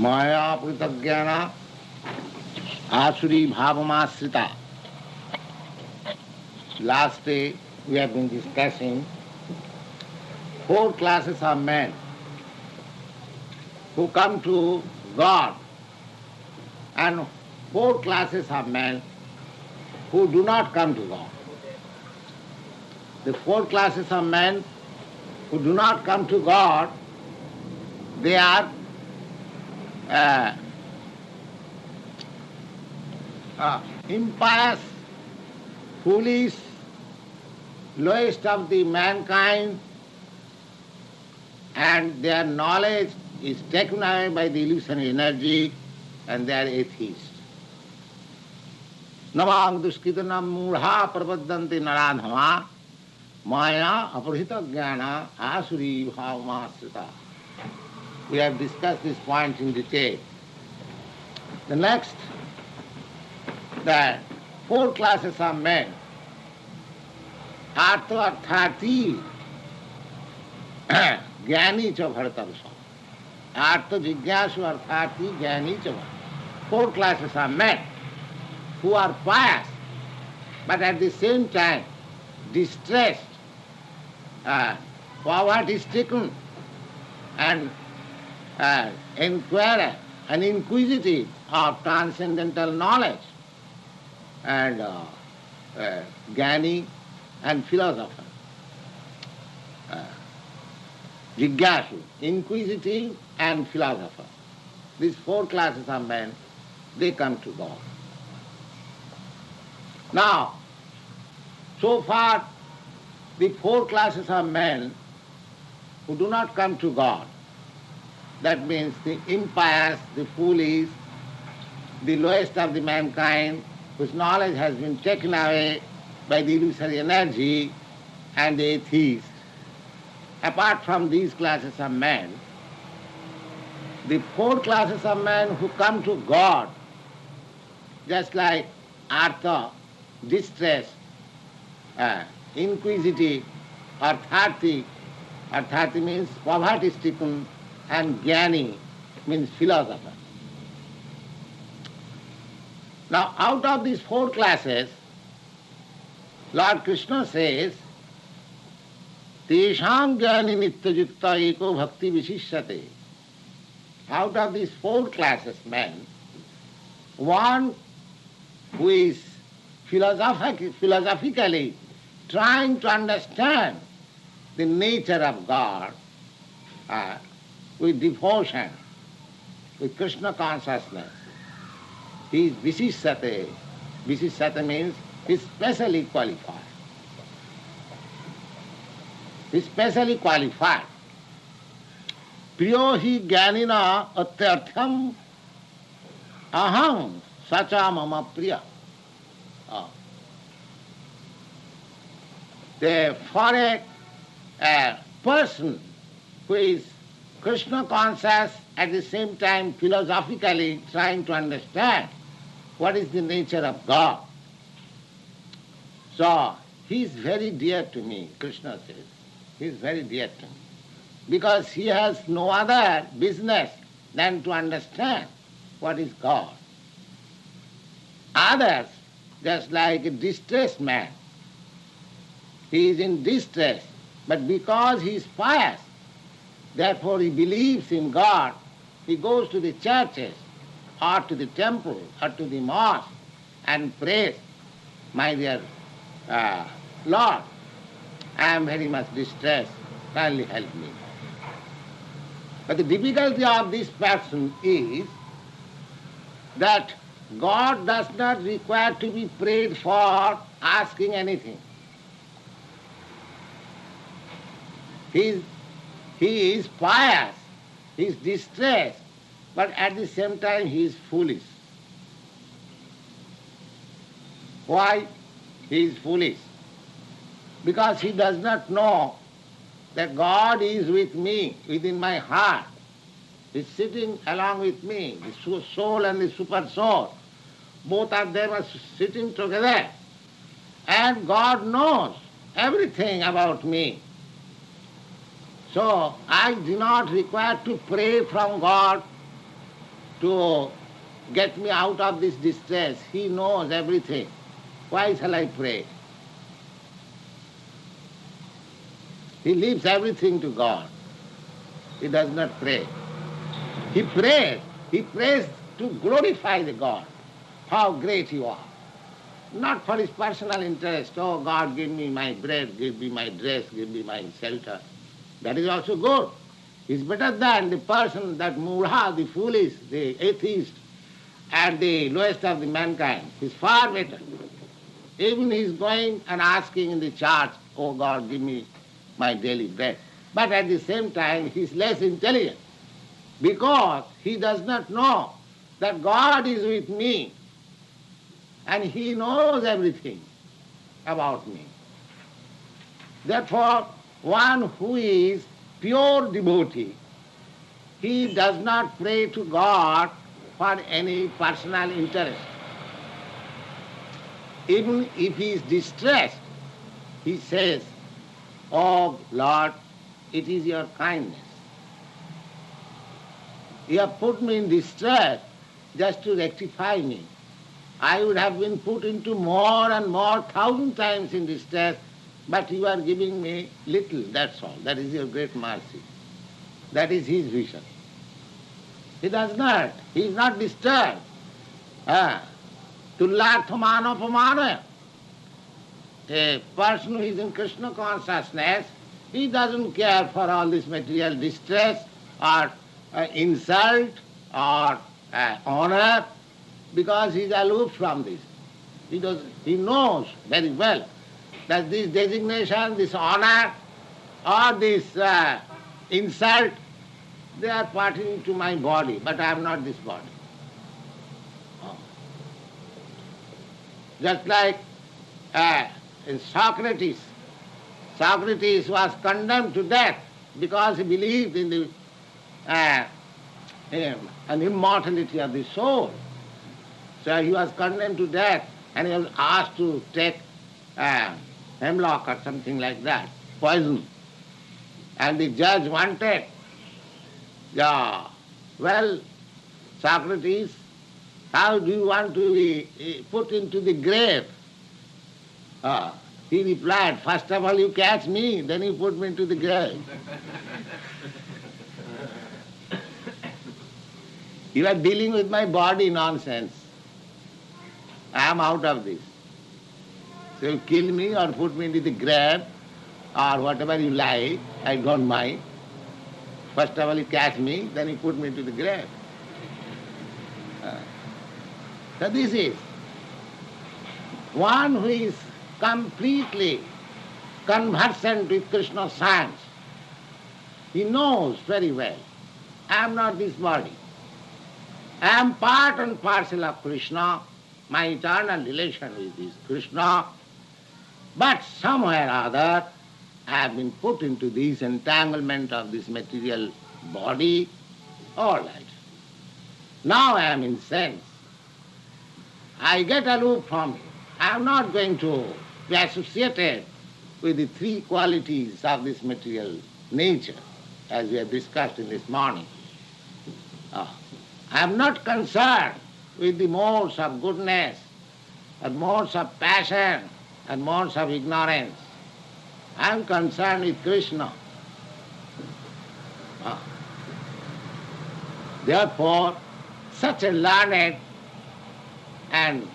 Maya pritagyana asuri bhavamasrita. Last day we have been discussing 4 classes of men who come to God and 4 classes of men who do not come to God. The 4 classes of men who do not come to God, they are impious, foolish, lowest of the mankind, and their knowledge is taken away by the illusionary energy, and they are atheists. Namang duskitanam mudha prabhadanti naradhama maya aparhita jnana asuri bhavamasrita. We have discussed this point in detail. The next, the 4 classes of men, artha arthati jnani cha bhartarsa. Artha jigyasu arthati jnani cha. 4 classes of men who are pious, but at the same time distressed, poverty-stricken, and inquirer and inquisitive of transcendental knowledge, and jnani and philosopher. Jigyasu, inquisitive and philosopher. These 4 classes of men, they come to God. Now, so far, the 4 classes of men who do not come to God, that means the impious, the foolish, the lowest of the mankind, whose knowledge has been taken away by the illusory energy, and the atheists. Apart from these classes of men, the 4 classes of men who come to God, just like artha, distressed, inquisitive, arthati means poverty-stricken, and jnani means philosopher. Now, out of these 4 classes, Lord Krishna says, Tesham jnani nityajukta eko bhakti vishishyate. Out of these 4 classes men, one who is philosophically trying to understand the nature of God with devotion, with Krishna consciousness, he is vishishyate. Vishishyate means he is specially qualified. He is specially qualified. Priyo hi jnanina atyartham aham sacha mama priya. For a person who is Krishna conscious, at the same time philosophically trying to understand what is the nature of God, so he is very dear to me, Krishna says. He is very dear to me. Because he has no other business than to understand what is God. Others, just like a distressed man, he is in distress, but because he is pious, therefore he believes in God, he goes to the churches or to the temple or to the mosque and prays, my dear Lord, I am very much distressed, kindly help me. But the difficulty of this person is that God does not require to be prayed for asking anything. He is pious, he is distressed, but at the same time he is foolish. Why he is foolish? Because he does not know that God is with me, within my heart. He is sitting along with me, the soul and the super soul. Both of them are sitting together. And God knows everything about me. So I do not require to pray from God to get me out of this distress. He knows everything. Why shall I pray? He leaves everything to God. He does not pray. He prays. He prays to glorify the God. How great you are. Not for his personal interest. Oh, God, give me my bread, give me my dress, give me my shelter. That is also good. He's better than the person, that mudha, the foolish, the atheist, and the lowest of the mankind. He's far better. Even he's going and asking in the church, oh God, give me my daily bread. But at the same time, he's less intelligent because he does not know that God is with me and he knows everything about me. Therefore, one who is pure devotee, he does not pray to God for any personal interest. Even if he is distressed, he says, oh Lord, it is your kindness. You have put me in distress just to rectify me. I would have been put into more and more 1,000 times in distress, but you are giving me little, that's all. That is your great mercy. That is his vision. He does not. He is not disturbed. Tullarthamanapamana. A person who is in Krishna consciousness, he doesn't care for all this material distress or insult or honor, because he is aloof from this. He knows very well that this designation, this honor or this insult, they are pertaining to my body, but I am not this body. Just like in Socrates was condemned to death because he believed in the an immortality of the soul. So he was condemned to death and he was asked to take hemlock or something like that, poison. And the judge wanted, well, Socrates, how do you want to be put into the grave? He replied, first of all you catch me, then you put me into the grave. You are dealing with my body nonsense. I am out of this. So you kill me or put me into the grave or whatever you like, I don't mind. First of all you catch me, then you put me into the grave. So this is one who is completely conversant with Krishna's science. He knows very well, I am not this body. I am part and parcel of Krishna. My eternal relation with this Krishna. But somewhere or other, I have been put into this entanglement of this material body. All right. Now I am in sense. I get aloof from it. I am not going to be associated with the three qualities of this material nature, as we have discussed in this morning. I am not concerned with the modes of goodness, and modes of passion, and modes of ignorance. I am concerned with Krishna. Therefore, such a learned and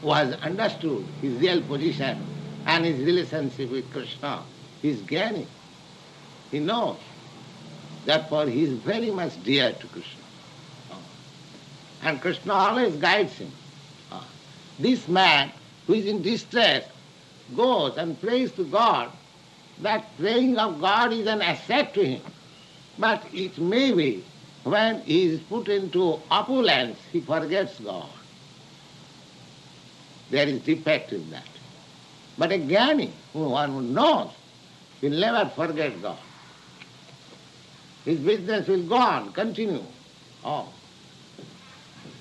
who has understood his real position and his relationship with Krishna, he is gaining. He knows. Therefore, he is very much dear to Krishna. And Krishna always guides him. This man who is in distress goes and prays to God. That praying of God is an asset to him. But it may be when he is put into opulence, he forgets God. There is defect in that. But a jnani, one who knows, will never forget God. His business will go on, continue.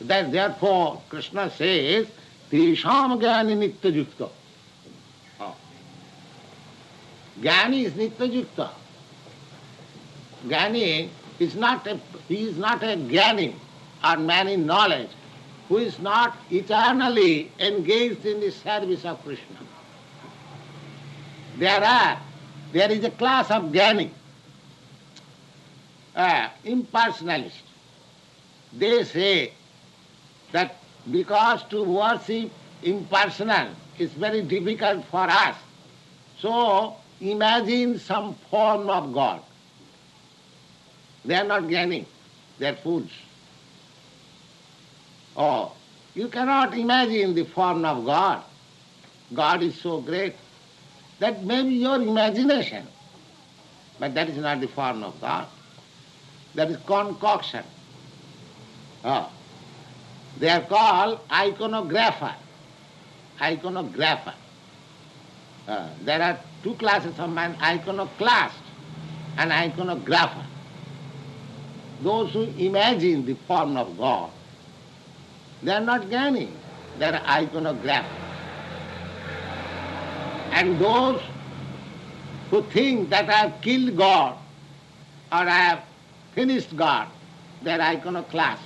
Therefore, Krishna says, Tisham jnani nitya yukta. Jnani is nitya yukta. Jnani He is not a jnani or man in knowledge who is not eternally engaged in the service of Krishna. There is a class of jnani, impersonalist. They say that because to worship impersonal is very difficult for us, so imagine some form of God. They are not jnani, they are fools. Oh, you cannot imagine the form of God. God is so great. That may be your imagination, but that is not the form of God. That is concoction. Oh. They are called iconographer. Iconographer. There are two classes of man, iconoclast and iconographer. Those who imagine the form of God, they are not jnani, they are iconographers. And those who think that I have killed God or I have finished God, they are iconoclast.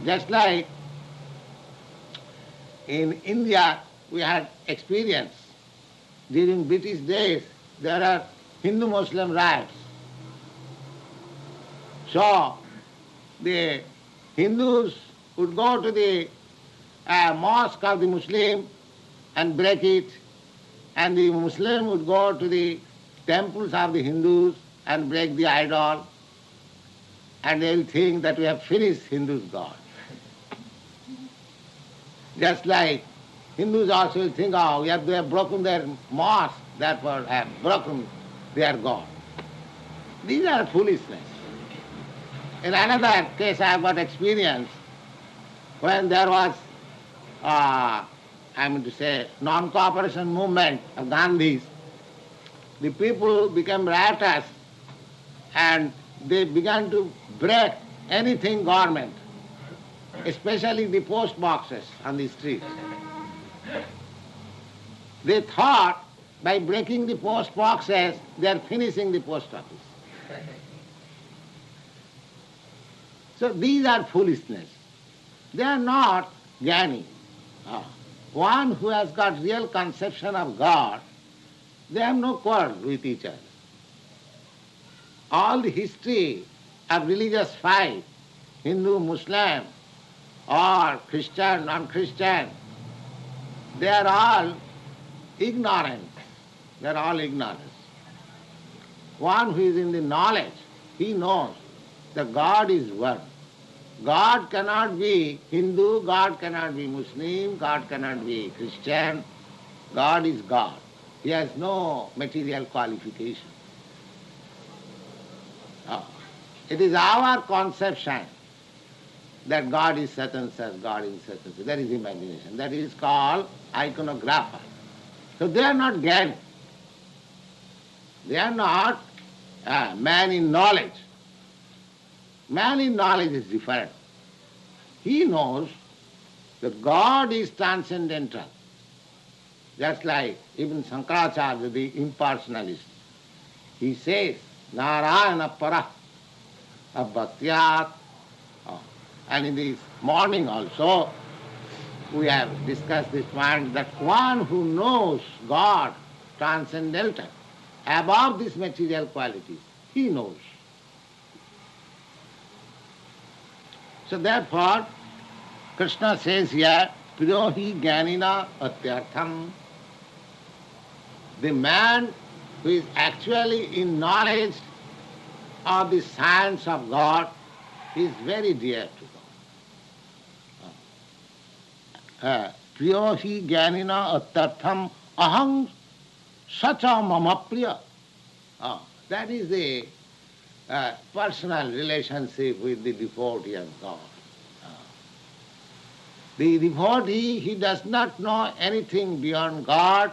Just like in India we had experience. During British days there are Hindu-Muslim riots. So the Hindus would go to the mosque of the Muslim and break it, and the Muslim would go to the temples of the Hindus and break the idol, and they will think that we have finished Hindus' God. Just like Hindus also will think, oh, they have broken their mosque, therefore have broken their God. These are foolishness. In another case I have got experience when there was, non-cooperation movement of Gandhi's. The people became riotous and they began to break anything government, especially the post boxes on the streets. They thought by breaking the post boxes they are finishing the post office. So these are foolishness. They are not jnani. One who has got real conception of God, they have no quarrel with each other. All the history of religious fight, Hindu, Muslim, or Christian, non-Christian, they are all ignorant. They are all ignorance. One who is in the knowledge, he knows that God is one. God cannot be Hindu, God cannot be Muslim, God cannot be Christian. God is God. He has no material qualification. It is our conception that God is such and such, God is such and such. That is imagination. That is called iconographer. So they are not jnani. They are not man in knowledge. Man in knowledge is different. He knows that God is transcendental. Just like even Shankaracharya, the impersonalist, he says, Narayana para abhatyat. And in this morning also, we have discussed this point that one who knows God transcendental, above these material qualities, he knows. So therefore, Krishna says here, Priyohi Jnanina Atyartham. The man who is actually in knowledge of the science of God is very dear to God. Priyohi Jnanina Atyartham Aham Sacha Mama Priya. That is the personal relationship with the devotee of God. The devotee, he does not know anything beyond God,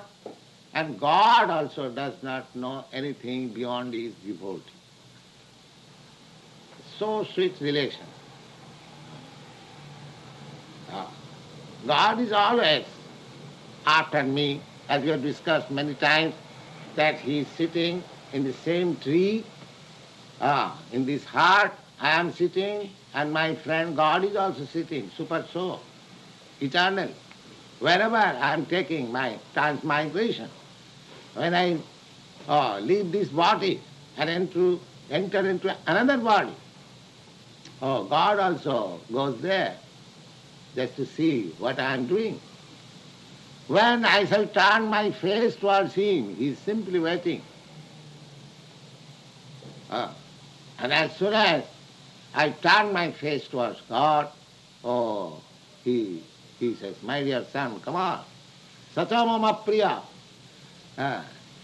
and God also does not know anything beyond his devotee. So sweet relation. God is always after me, as we have discussed many times, that he is sitting in the same tree In this heart I am sitting and my friend God is also sitting, super soul, eternal. Wherever I am taking my transmigration, when I leave this body and enter into another body, God also goes there just to see what I am doing. When I shall turn my face towards him, he is simply waiting. And as soon as I turn my face towards God, he says, my dear son, come on. Sacha mama priya.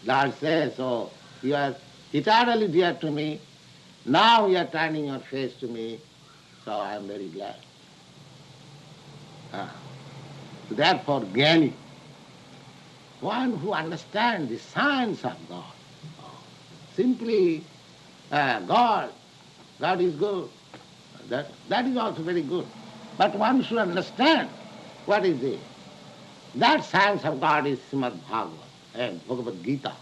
Lord says, you are eternally dear to me. Now you are turning your face to me, so I am very glad. Therefore, Jnani, one who understands the science of God, simply God is good. That is also very good. But one should understand what is it. That science of God is Srimad Bhagavad and Bhagavad Gita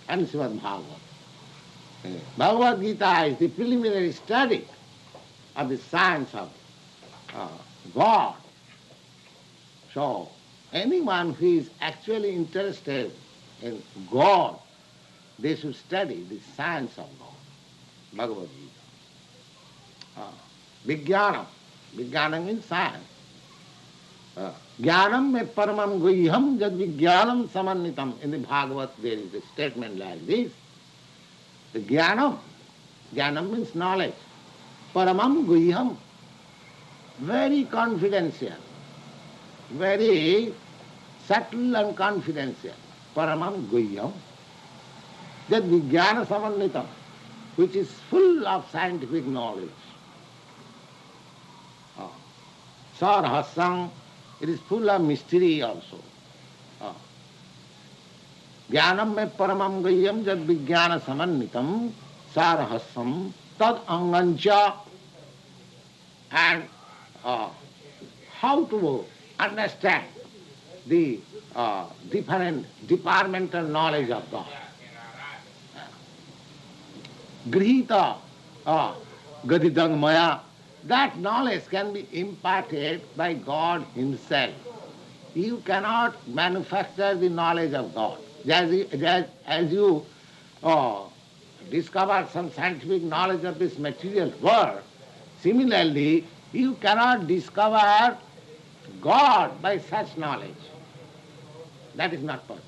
and Srimad Bhagavad. Bhagavad Gita is the preliminary study of the science of God. So anyone who is actually interested in God, they should study the science of God. Bhagavad Gita. Vijnanam. Vijnanam means science. Jnanam me paramam guhyam jad vijnanam samannitam. In the Bhagavad there is a statement like this. The jnanam means knowledge. Paramam guhyam, very confidential, very subtle and confidential. Paramam guhyam jad vijnana samannitam, which is full of scientific knowledge. Sarhasam, it is full of mystery also. Jnanam me paramam guhyam jad vijnana samannitam sarhasam tad angancha. And how to understand the different departmental knowledge of God. Grihita gadidang maya. That knowledge can be imparted by God himself. You cannot manufacture the knowledge of God. As you discover some scientific knowledge of this material world, similarly, you cannot discover God by such knowledge. That is not possible.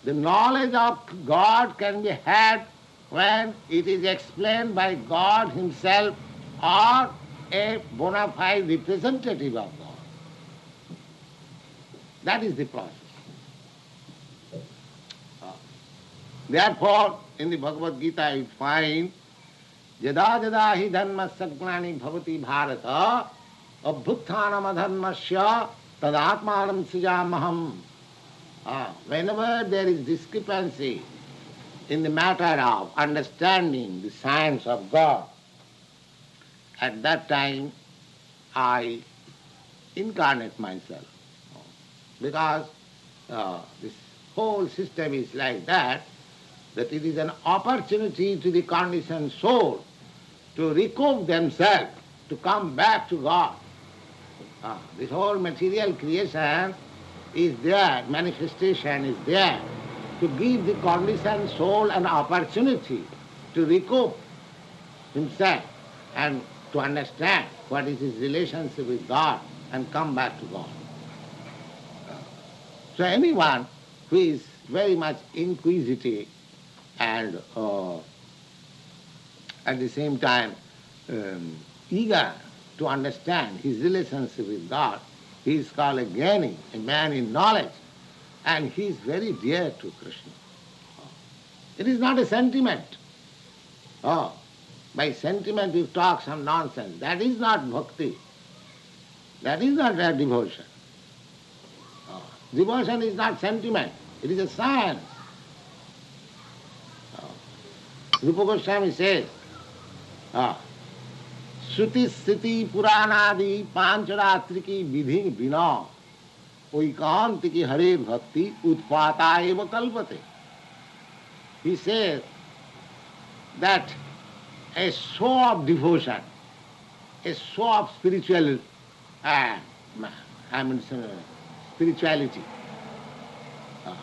The knowledge of God can be had when it is explained by God himself or a bona fide representative of God. That is the process. Therefore, in the Bhagavad Gita you find Jada jada hi dharmasya gnani bhavati bharata abhuttanam adharmasya tadatmanam sujamaham. Whenever there is discrepancy in the matter of understanding the science of God, at that time I incarnate myself. Because this whole system is like that it is an opportunity to the conditioned soul to recoup themselves, to come back to God. This whole material creation is there, manifestation is there, to give the conditioned soul an opportunity to recoup himself and to understand what is his relationship with God and come back to God. So anyone who is very much inquisitive and at the same time eager to understand his relationship with God, he is called a Jnani, a man in knowledge, and he is very dear to Krishna. It is not a sentiment. By sentiment you talk some nonsense. That is not bhakti. That is not a devotion. Devotion is not sentiment. It is a science. Rupa Goswami says, Shruti Sriti Puranadi Pancharatriki Vidhi Vina Oikantiki Hare Bhakti Utpata Eva Kalpate. He says that a show of devotion, a show of spiritual, uh, spirituality, uh,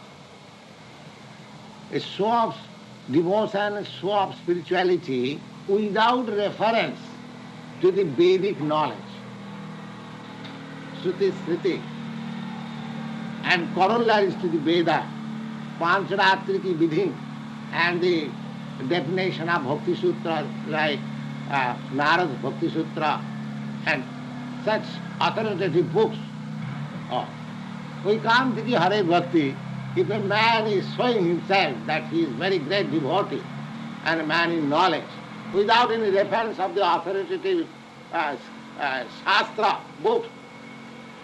a show of devotion, a show of spirituality without reference to the Vedic knowledge, Shruti, Smriti, and corollaries to the Veda, Pancharatriki Vidhi, and the definition of Bhakti Sutra like Narad Bhakti Sutra and such authoritative books. Oh. We can't think Hare Bhakti if a man is showing himself that he is very great devotee and a man in knowledge without any reference of the authoritative Shastra books.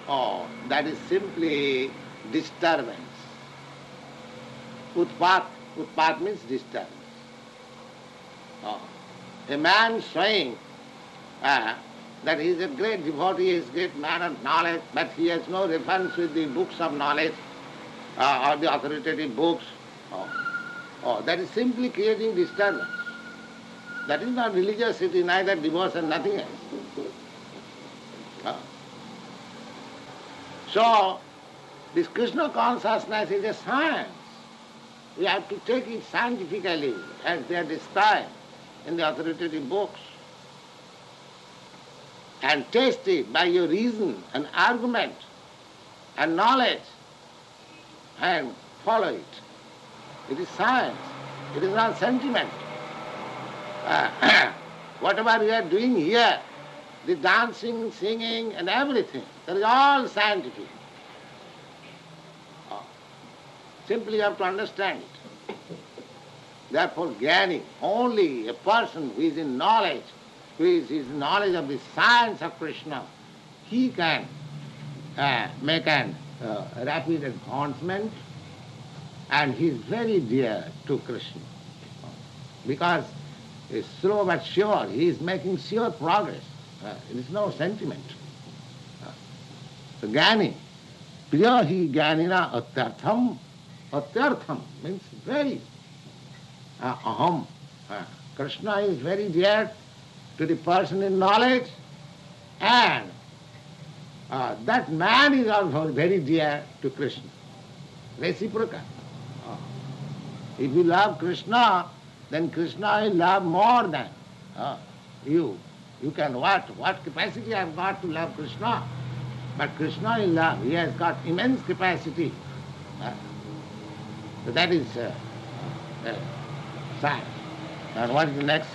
Oh, that is simply disturbance. Utpat means disturbance. Oh. A man showing that he is a great devotee, he is a great man of knowledge, but he has no reference with the books of knowledge or the authoritative books. Oh, that is simply creating disturbance. That is not religiosity, neither devotion, nothing else. So, this Krishna consciousness is a science. We have to take it scientifically as they are described in the authoritative books and test it by your reason and argument and knowledge and follow it. It is science. It is not sentiment. Whatever we are doing here, the dancing, singing and everything, that is all scientific. Simply you have to understand it. Therefore, Jnani, only a person who is in knowledge, who is in knowledge of the science of Krishna, he can make an rapid advancement, and he is very dear to Krishna. Because it's slow but sure, he is making sure progress. It is no sentiment. So Jnani, priyahi jnanina atyartham. Atyartham means very aham. Krishna is very dear to the person in knowledge, and that man is also very dear to Krishna. Reciprocal. If you love Krishna, then Krishna will love more than you. You can what capacity I have got to love Krishna, but Krishna will love. He has got immense capacity. So that is science. And what is the next?